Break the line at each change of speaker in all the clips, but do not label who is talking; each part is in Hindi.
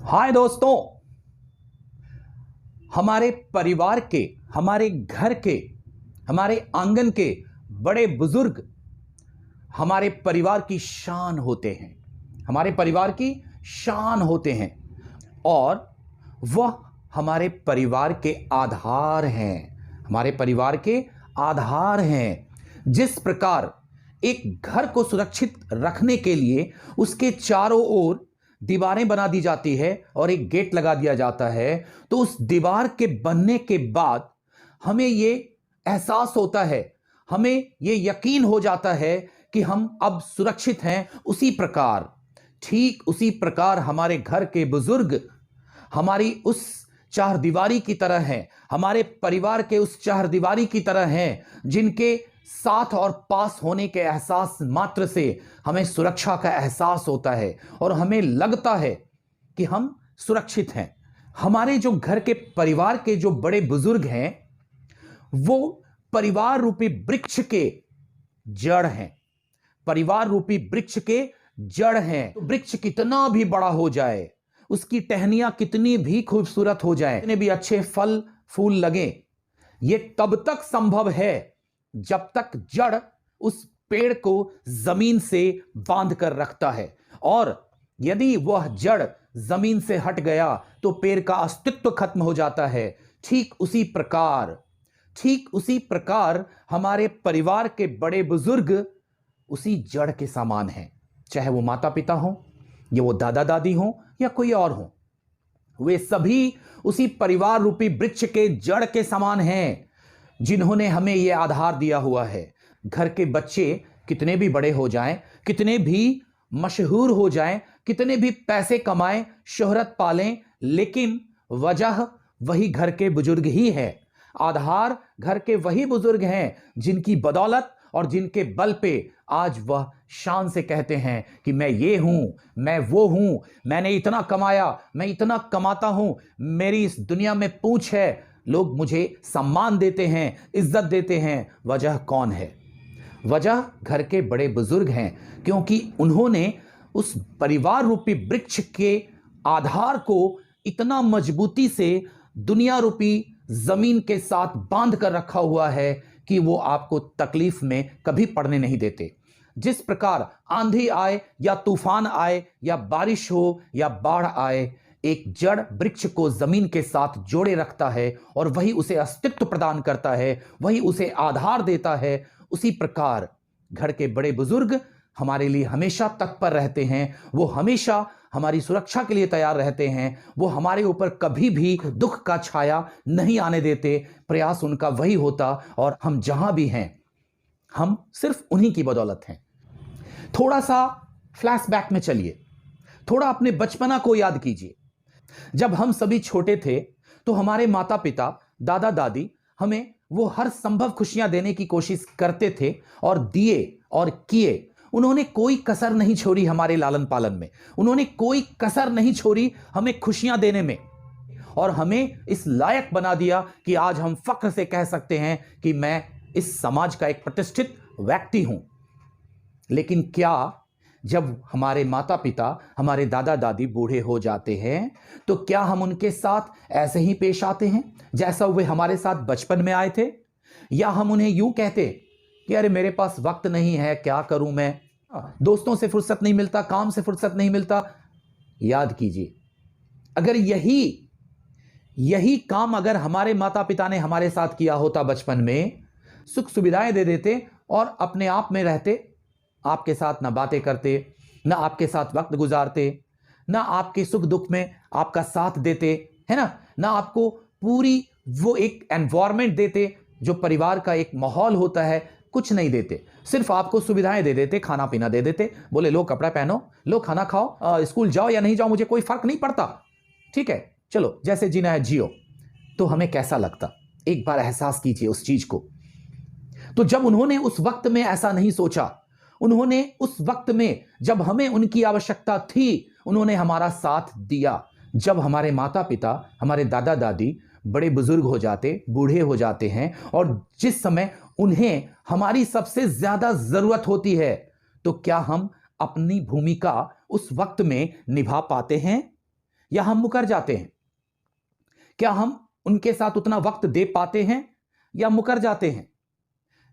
हाय दोस्तों, हमारे परिवार के, हमारे घर के, हमारे आंगन के बड़े बुजुर्ग हमारे परिवार की शान होते हैं। हमारे परिवार की शान होते हैं और वह हमारे परिवार के आधार हैं। हमारे परिवार के आधार हैं। जिस प्रकार एक घर को सुरक्षित रखने के लिए उसके चारों ओर दीवारें बना दी जाती है और एक गेट लगा दिया जाता है, तो उस दीवार के बनने के बाद हमें ये एहसास होता है, हमें ये यकीन हो जाता है कि हम अब सुरक्षित हैं। ठीक उसी प्रकार हमारे घर के बुजुर्ग हमारी उस चार दीवारी की तरह हैं, हमारे परिवार के उस चार दीवारी की तरह हैं, जिनके साथ और पास होने के एहसास मात्र से हमें सुरक्षा का एहसास होता है और हमें लगता है कि हम सुरक्षित हैं। हमारे जो घर के परिवार के जो बड़े बुजुर्ग हैं, वो परिवार रूपी वृक्ष के जड़ हैं। परिवार रूपी वृक्ष के जड़ हैं। तो वृक्ष कितना भी बड़ा हो जाए, उसकी टहनियां कितनी भी खूबसूरत हो जाए, कितने भी अच्छे फल फूल लगे, ये तब तक संभव है जब तक जड़ उस पेड़ को जमीन से बांध कर रखता है। और यदि वह जड़ जमीन से हट गया तो पेड़ का अस्तित्व खत्म हो जाता है। ठीक उसी प्रकार हमारे परिवार के बड़े बुजुर्ग उसी जड़ के समान हैं। चाहे वो माता पिता हो या वो दादा दादी हो या कोई और हो, वे सभी उसी परिवार रूपी वृक्ष के जड़ के समान हैं, जिन्होंने हमें यह आधार दिया हुआ है। घर के बच्चे कितने भी बड़े हो जाएं, कितने भी मशहूर हो जाएं, कितने भी पैसे कमाएं, शोहरत पालें, लेकिन वजह वही घर के बुजुर्ग ही है। आधार घर के वही बुजुर्ग हैं, जिनकी बदौलत और जिनके बल पे आज वह शान से कहते हैं कि मैं ये हूं, मैं वो हूं, मैंने इतना कमाया, मैं इतना कमाता हूं, मेरी इस दुनिया में पूंछ है, लोग मुझे सम्मान देते हैं, इज्जत देते हैं। वजह कौन है? वजह घर के बड़े बुजुर्ग हैं, क्योंकि उन्होंने उस परिवार रूपी वृक्ष के आधार को इतना मजबूती से दुनिया रूपी जमीन के साथ बांध कर रखा हुआ है कि वो आपको तकलीफ में कभी पड़ने नहीं देते। जिस प्रकार आंधी आए या तूफान आए या बारिश हो या बाढ़ आए, एक जड़ वृक्ष को जमीन के साथ जोड़े रखता है और वही उसे अस्तित्व प्रदान करता है, वही उसे आधार देता है। उसी प्रकार घर के बड़े बुजुर्ग हमारे लिए हमेशा तत्पर रहते हैं। वो हमेशा हमारी सुरक्षा के लिए तैयार रहते हैं। वो हमारे ऊपर कभी भी दुख का छाया नहीं आने देते। प्रयास उनका वही होता और हम जहां भी हैं, हम सिर्फ उन्हीं की बदौलत हैं। थोड़ा सा फ्लैशबैक में चलिए, थोड़ा अपने बचपना को याद कीजिए। जब हम सभी छोटे थे तो हमारे माता पिता, दादा दादी हमें वो हर संभव खुशियां देने की कोशिश करते थे और दिए और किए। उन्होंने कोई कसर नहीं छोड़ी हमारे लालन पालन में, उन्होंने कोई कसर नहीं छोड़ी हमें खुशियां देने में, और हमें इस लायक बना दिया कि आज हम फख्र से कह सकते हैं कि मैं इस समाज का एक प्रतिष्ठित व्यक्ति हूं। लेकिन क्या जब हमारे माता पिता, हमारे दादा दादी बूढ़े हो जाते हैं, तो क्या हम उनके साथ ऐसे ही पेश आते हैं जैसा वे हमारे साथ बचपन में आए थे? या हम उन्हें यूं कहते कि अरे मेरे पास वक्त नहीं है, क्या करूं मैं, दोस्तों से फुर्सत नहीं मिलता, काम से फुर्सत नहीं मिलता। याद कीजिए, अगर यही काम अगर हमारे माता पिता ने हमारे साथ किया होता बचपन में, सुख सुविधाएं दे देते और अपने आप में रहते, आपके साथ ना बातें करते, ना आपके साथ वक्त गुजारते, ना आपके सुख दुख में आपका साथ देते, है ना आपको पूरी वो एक एनवायरनमेंट देते जो परिवार का एक माहौल होता है, कुछ नहीं देते, सिर्फ आपको सुविधाएं दे देते, खाना पीना दे देते, बोले लो कपड़ा पहनो, लो खाना खाओ, स्कूल जाओ या नहीं जाओ मुझे कोई फर्क नहीं पड़ता, ठीक है, चलो जैसे जीना है जियो। तो हमें कैसा लगता? एक बार एहसास कीजिए उस चीज को। तो जब उन्होंने उस वक्त में ऐसा नहीं सोचा, उन्होंने उस वक्त में जब हमें उनकी आवश्यकता थी, उन्होंने हमारा साथ दिया। जब हमारे माता पिता, हमारे दादा दादी बड़े बुजुर्ग हो जाते, बूढ़े हो जाते हैं, और जिस समय उन्हें हमारी सबसे ज्यादा जरूरत होती है, तो क्या हम अपनी भूमिका उस वक्त में निभा पाते हैं? या हम मुकर जाते हैं? क्या हम उनके साथ उतना वक्त दे पाते हैं या मुकर जाते हैं?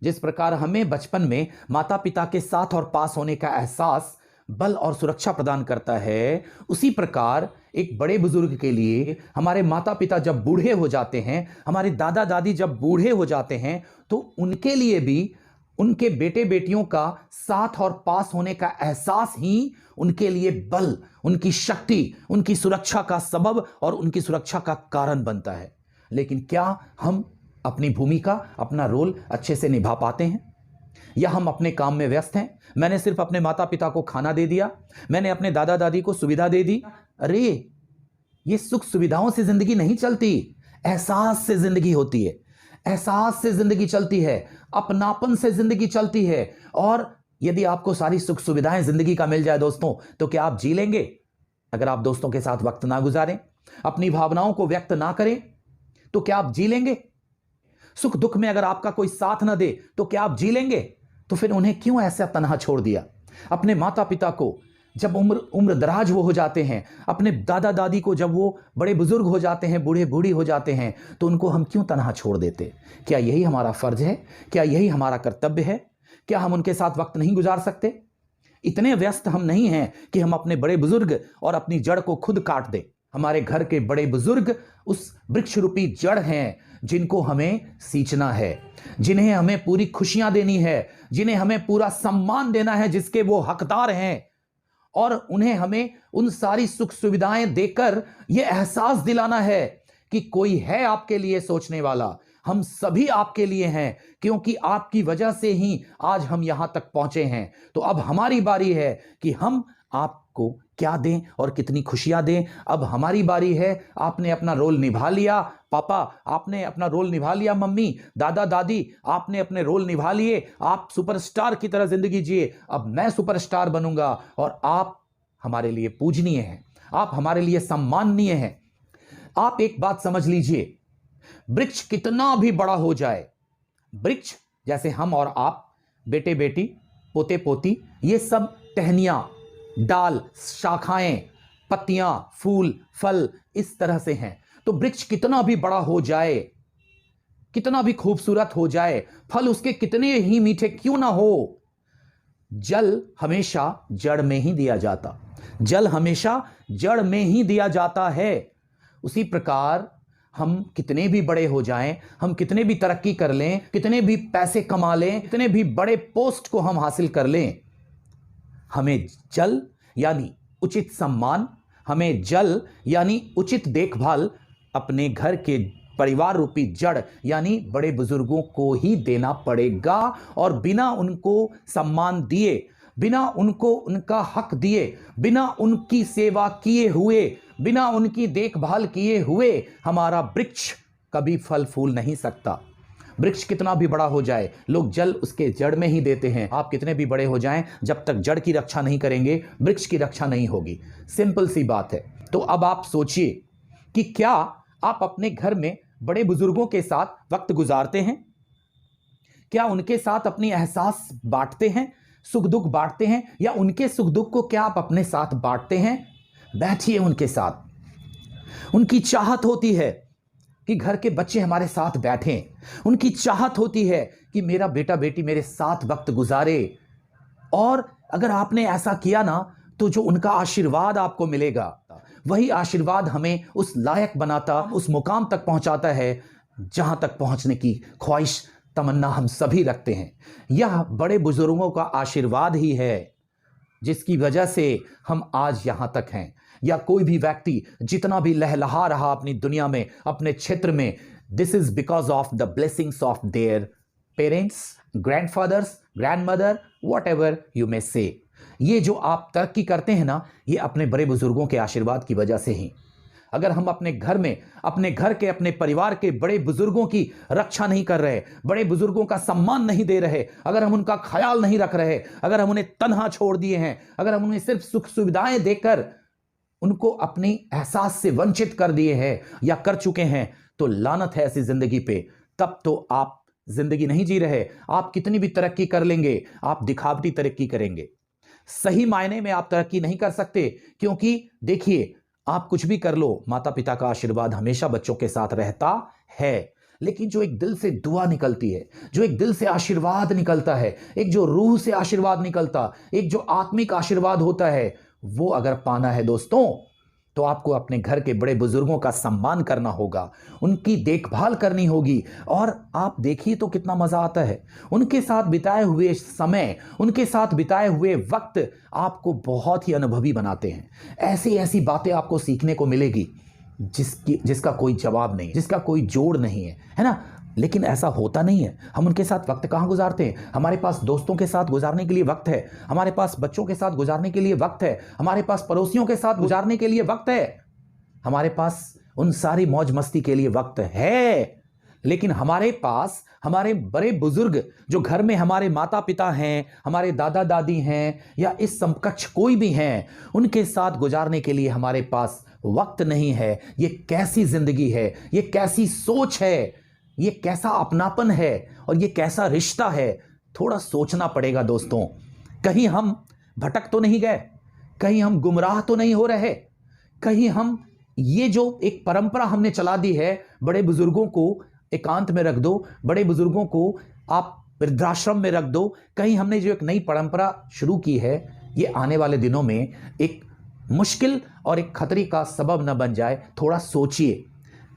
जिस प्रकार हमें बचपन में माता पिता के साथ और पास होने का एहसास बल और सुरक्षा प्रदान करता है, उसी प्रकार एक बड़े बुजुर्ग के लिए हमारे माता पिता जब बूढ़े हो जाते हैं, हमारे दादा दादी जब बूढ़े हो जाते हैं, तो उनके लिए भी उनके बेटे बेटियों का साथ और पास होने का एहसास ही उनके लिए बल, उनकी शक्ति, उनकी सुरक्षा का सबब और उनकी सुरक्षा का कारण बनता है। लेकिन क्या हम अपनी भूमिका, अपना रोल अच्छे से निभा पाते हैं, या हम अपने काम में व्यस्त हैं? मैंने सिर्फ अपने माता पिता को खाना दे दिया, मैंने अपने दादा दादी को सुविधा दे दी। अरे, ये सुख सुविधाओं से जिंदगी नहीं चलती, एहसास से जिंदगी होती है, एहसास से जिंदगी चलती है, अपनापन से जिंदगी चलती है। और यदि आपको सारी सुख सुविधाएं जिंदगी का मिल जाए दोस्तों, तो क्या आप जी लेंगे? अगर आप दोस्तों के साथ वक्त ना गुजारें, अपनी भावनाओं को व्यक्त ना करें, तो क्या आप जी लेंगे? सुख दुख में अगर आपका कोई साथ ना दे, तो क्या आप जी लेंगे? तो फिर उन्हें क्यों ऐसा तन्हा छोड़ दिया? अपने माता पिता को जब उम्र दराज वो हो जाते हैं, अपने दादा दादी को जब वो बड़े बुजुर्ग हो जाते हैं, बूढ़े बूढ़ी हो जाते हैं, तो उनको हम क्यों तन्हा छोड़ देते? क्या यही हमारा फर्ज है? क्या यही हमारा कर्तव्य है? क्या हम उनके साथ वक्त नहीं गुजार सकते? इतने व्यस्त हम नहीं हैं कि हम अपने बड़े बुजुर्ग और अपनी जड़ को खुद काट दें। हमारे घर के बड़े बुजुर्ग उस वृक्ष रूपी जड़ हैं जिनको हमें सींचना है, जिन्हें हमें पूरी खुशियां देनी है, जिन्हें हमें पूरा सम्मान देना है, जिसके वो हकदार हैं। और उन्हें हमें उन सारी सुख सुविधाएं देकर यह एहसास दिलाना है कि कोई है आपके लिए सोचने वाला। हम सभी आपके लिए हैं, क्योंकि आपकी वजह से ही आज हम यहां तक पहुंचे हैं। तो अब हमारी बारी है कि हम आपको क्या दें और कितनी खुशियां दें। अब हमारी बारी है। आपने अपना रोल निभा लिया पापा, आपने अपना रोल निभा लिया मम्मी, दादा दादी, आपने अपने रोल निभा लिए। आप सुपरस्टार की तरह जिंदगी जिए। अब मैं सुपरस्टार बनूंगा और आप हमारे लिए पूजनीय हैं, आप हमारे लिए सम्माननीय हैं। आप एक बात समझ लीजिए, वृक्ष कितना भी बड़ा हो जाए, वृक्ष जैसे हम और आप, बेटे बेटी, पोते पोती, ये सब टहनियां, डाल, शाखाएं, पत्तियां, फूल, फल इस तरह से हैं। तो वृक्ष कितना भी बड़ा हो जाए, कितना भी खूबसूरत हो जाए, फल उसके कितने ही मीठे क्यों ना हो, जल हमेशा जड़ में ही दिया जाता, जल हमेशा जड़ में ही दिया जाता है। उसी प्रकार हम कितने भी बड़े हो जाएं, हम कितने भी तरक्की कर लें, कितने भी पैसे कमा लें, कितने भी बड़े पोस्ट को हम हासिल कर लें, हमें जल यानी उचित सम्मान, हमें जल यानी उचित देखभाल अपने घर के परिवार रूपी जड़ यानी बड़े बुजुर्गों को ही देना पड़ेगा। और बिना उनको सम्मान दिए, बिना उनको उनका हक दिए, बिना उनकी सेवा किए हुए, बिना उनकी देखभाल किए हुए हमारा वृक्ष कभी फल फूल नहीं सकता। वृक्ष कितना भी बड़ा हो जाए, लोग जल उसके जड़ में ही देते हैं। आप कितने भी बड़े हो जाएं, जब तक जड़ की रक्षा नहीं करेंगे, वृक्ष की रक्षा नहीं होगी। सिंपल सी बात है। तो अब आप सोचिए कि क्या आप अपने घर में बड़े बुजुर्गों के साथ वक्त गुजारते हैं? क्या उनके साथ अपनी एहसास बांटते हैं, सुख दुख बांटते हैं, या उनके सुख दुख को क्या आप अपने साथ बांटते हैं? बैठिए उनके साथ। उनकी चाहत होती है कि घर के बच्चे हमारे साथ बैठें, उनकी चाहत होती है कि मेरा बेटा बेटी मेरे साथ वक्त गुजारे। और अगर आपने ऐसा किया ना, तो जो उनका आशीर्वाद आपको मिलेगा, वही आशीर्वाद हमें उस लायक बनाता, उस मुकाम तक पहुंचाता है जहां तक पहुंचने की ख्वाहिश, तमन्ना हम सभी रखते हैं। यह बड़े बुजुर्गों का आशीर्वाद ही है जिसकी वजह से हम आज यहां तक हैं। या कोई भी व्यक्ति जितना भी लहलहा रहा अपनी दुनिया में, अपने क्षेत्र में, this is because of the blessings of their parents, grandfathers, grandmother, what ever you may से। ये जो आप तरक्की करते हैं ना, ये अपने बड़े बुजुर्गों के आशीर्वाद की वजह से ही। अगर हम अपने घर में, अपने घर के, अपने परिवार के बड़े बुजुर्गों की रक्षा नहीं कर रहे, बड़े बुजुर्गों का सम्मान नहीं दे रहे, अगर हम उनका ख्याल नहीं रख रहे, अगर हम उन्हें तन्हा छोड़ दिए हैं, अगर हम उन्हें सिर्फ सुख सुविधाएं देकर उनको अपनी एहसास से वंचित कर दिए हैं या कर चुके हैं, तो लानत है ऐसी जिंदगी पे। तब तो आप जिंदगी नहीं जी रहे। आप कितनी भी तरक्की कर लेंगे, आप दिखावटी तरक्की करेंगे, सही मायने में आप तरक्की नहीं कर सकते। क्योंकि देखिए, आप कुछ भी कर लो, माता पिता का आशीर्वाद हमेशा बच्चों के साथ रहता है। लेकिन जो एक दिल से दुआ निकलती है, जो एक दिल से आशीर्वाद निकलता है, एक जो रूह से आशीर्वाद निकलता, एक जो आत्मिक आशीर्वाद होता है, वो अगर पाना है दोस्तों, तो आपको अपने घर के बड़े बुजुर्गों का सम्मान करना होगा, उनकी देखभाल करनी होगी। और आप देखिए तो कितना मजा आता है उनके साथ बिताए हुए समय, उनके साथ बिताए हुए वक्त आपको बहुत ही अनुभवी बनाते हैं। ऐसी ऐसी बातें आपको सीखने को मिलेगी जिसका कोई जवाब नहीं, जिसका कोई जोड़ नहीं है ना। लेकिन ऐसा होता नहीं है। हम उनके साथ वक्त कहाँ गुजारते हैं? हमारे पास दोस्तों के साथ गुजारने के लिए वक्त है, हमारे पास बच्चों के साथ गुजारने के लिए वक्त है, हमारे पास पड़ोसियों के साथ गुजारने के लिए वक्त है, हमारे पास उन सारी मौज मस्ती के लिए वक्त है। लेकिन हमारे पास हमारे बड़े बुजुर्ग जो घर में हमारे माता पिता हैं, हमारे दादा दादी हैं, या इस समकक्ष कोई भी हैं, उनके साथ गुजारने के लिए हमारे पास वक्त नहीं है। ये कैसी जिंदगी है, ये कैसी सोच है, ये कैसा अपनापन है, और ये कैसा रिश्ता है। थोड़ा सोचना पड़ेगा दोस्तों। कहीं हम भटक तो नहीं गए, कहीं हम गुमराह तो नहीं हो रहे, कहीं हम ये जो एक परंपरा हमने चला दी है, बड़े बुजुर्गों को एकांत में रख दो, बड़े बुजुर्गों को आप वृद्धाश्रम में रख दो, कहीं हमने जो एक नई परंपरा शुरू की है, ये आने वाले दिनों में एक मुश्किल और एक खतरे का सबब न बन जाए। थोड़ा सोचिए।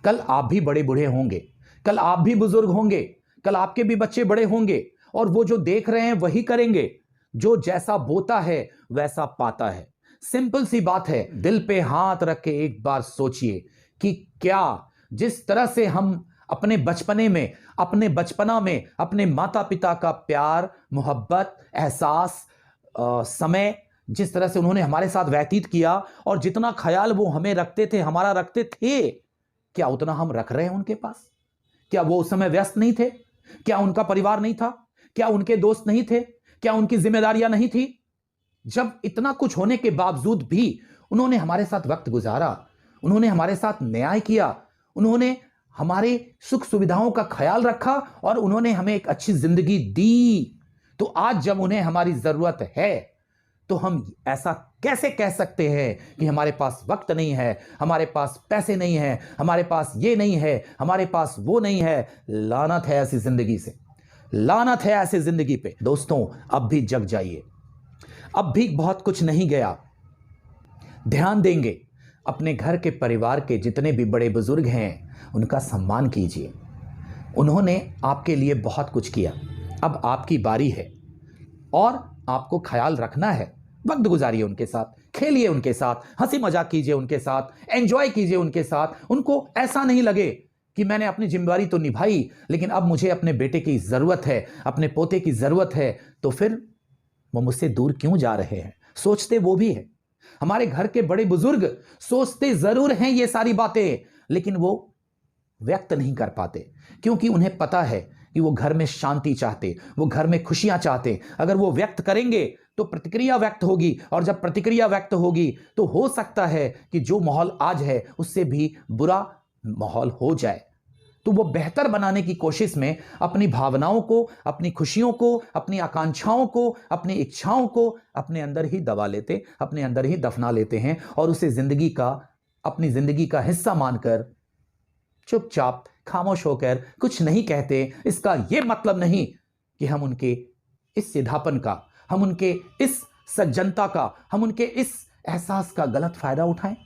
कल आप भी बड़े बूढ़े होंगे, कल आप भी बुजुर्ग होंगे, कल आपके भी बच्चे बड़े होंगे, और वो जो देख रहे हैं वही करेंगे। जो जैसा बोता है वैसा पाता है। सिंपल सी बात है। दिल पे हाथ रख के एक बार सोचिए कि क्या जिस तरह से हम अपने बचपने में, अपने बचपना में अपने माता पिता का प्यार, मोहब्बत, एहसास, समय, जिस तरह से उन्होंने हमारे साथ व्यतीत किया, और जितना ख्याल वो हमें रखते थे, हमारा रखते थे, क्या उतना हम रख रहे हैं उनके पास? क्या वो उस समय व्यस्त नहीं थे? क्या उनका परिवार नहीं था? क्या उनके दोस्त नहीं थे? क्या उनकी जिम्मेदारियां नहीं थी? जब इतना कुछ होने के बावजूद भी उन्होंने हमारे साथ वक्त गुजारा, उन्होंने हमारे साथ न्याय किया, उन्होंने हमारे सुख सुविधाओं का ख्याल रखा, और उन्होंने हमें एक अच्छी जिंदगी दी। तो आज जब उन्हें हमारी जरूरत है, तो हम ऐसा कैसे कह सकते हैं कि हमारे पास वक्त नहीं है, हमारे पास पैसे नहीं है, हमारे पास ये नहीं है, हमारे पास वो नहीं है? लानत है ऐसी जिंदगी से, लानत है ऐसी जिंदगी पे। दोस्तों, अब भी जग जाइए, अब भी बहुत कुछ नहीं गया। ध्यान देंगे अपने घर के परिवार के जितने भी बड़े बुजुर्ग हैं, उनका सम्मान कीजिए। उन्होंने आपके लिए बहुत कुछ किया, अब आपकी बारी है, और आपको ख्याल रखना है। वक्त गुजारिए उनके साथ, खेलिए उनके साथ, हंसी मजाक कीजिए उनके साथ, एंजॉय कीजिए उनके साथ। उनको ऐसा नहीं लगे कि मैंने अपनी जिम्मेदारी तो निभाई, लेकिन अब मुझे अपने बेटे की जरूरत है, अपने पोते की जरूरत है, तो फिर वो मुझसे दूर क्यों जा रहे हैं? सोचते वो भी है। हमारे घर के बड़े बुजुर्ग सोचते जरूर हैं ये सारी बातें, लेकिन वो व्यक्त नहीं कर पाते, क्योंकि उन्हें पता है कि वो घर में शांति चाहते, वो घर में खुशियां चाहते। अगर वो व्यक्त करेंगे तो प्रतिक्रिया व्यक्त होगी, और जब प्रतिक्रिया व्यक्त होगी तो हो सकता है कि जो माहौल आज है उससे भी बुरा माहौल हो जाए। तो वो बेहतर बनाने की कोशिश में अपनी भावनाओं को, अपनी खुशियों को, अपनी आकांक्षाओं को, अपनी इच्छाओं को अपने अंदर ही दबा लेते, अपने अंदर ही दफना लेते हैं, और उसे जिंदगी का, अपनी जिंदगी का हिस्सा मानकर चुपचाप खामोश होकर कुछ नहीं कहते। इसका यह मतलब नहीं कि हम उनके इस सीधापन का, हम उनके इस सज्जनता का, हम उनके इस एहसास का गलत फायदा उठाएं।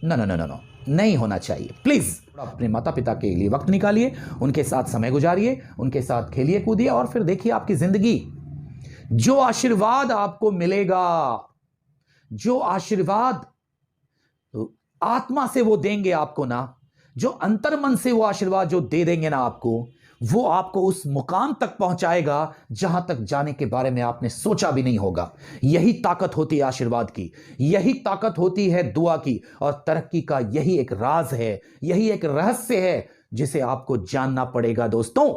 No no no no no, नहीं होना चाहिए। प्लीज अपने माता पिता के लिए वक्त निकालिए, उनके साथ समय गुजारिए, उनके साथ खेलिए कूदिए, और फिर देखिए आपकी जिंदगी, जो आशीर्वाद आपको मिलेगा, जो आशीर्वाद आत्मा से वो देंगे आपको ना, जो अंतर मन से वो आशीर्वाद जो दे देंगे ना आपको, वो आपको उस मुकाम तक पहुंचाएगा जहां तक जाने के बारे में आपने सोचा भी नहीं होगा। यही ताकत होती है आशीर्वाद की, यही ताकत होती है दुआ की, और तरक्की का यही एक राज है, यही एक रहस्य है जिसे आपको जानना पड़ेगा। दोस्तों,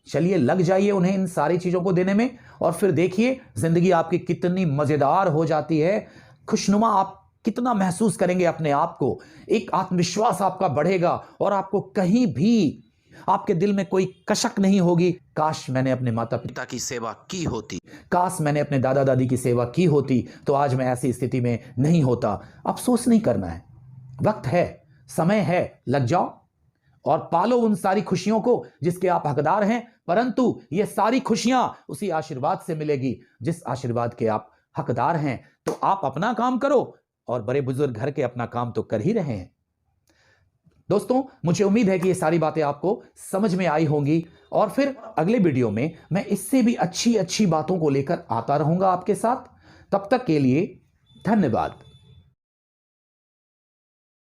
चलिए लग जाइए उन्हें इन सारी चीजों को देने में, और फिर देखिए जिंदगी आपकी कितनी मजेदार हो जाती है, खुशनुमा आप कितना महसूस करेंगे अपने आप को, एक आत्मविश्वास आपका बढ़ेगा, और आपको कहीं भी आपके दिल में कोई कशक नहीं होगी, काश मैंने अपने माता पिता की सेवा की होती, काश मैंने अपने दादा दादी की सेवा की होती तो आज मैं ऐसी स्थिति में नहीं होता। अफसोस नहीं करना है, वक्त है, समय है, लग जाओ और पालो उन सारी खुशियों को जिसके आप हकदार हैं, परंतु ये सारी खुशियां उसी आशीर्वाद से मिलेगी जिस आशीर्वाद के आप हकदार हैं। तो आप अपना काम करो और बड़े बुजुर्ग घर के अपना काम तो कर ही रहे हैं। दोस्तों, मुझे उम्मीद है कि ये सारी बातें आपको समझ में आई होंगी और फिर अगले वीडियो में मैं इससे भी अच्छी अच्छी बातों को लेकर आता रहूंगा आपके साथ। तब तक के लिए धन्यवाद।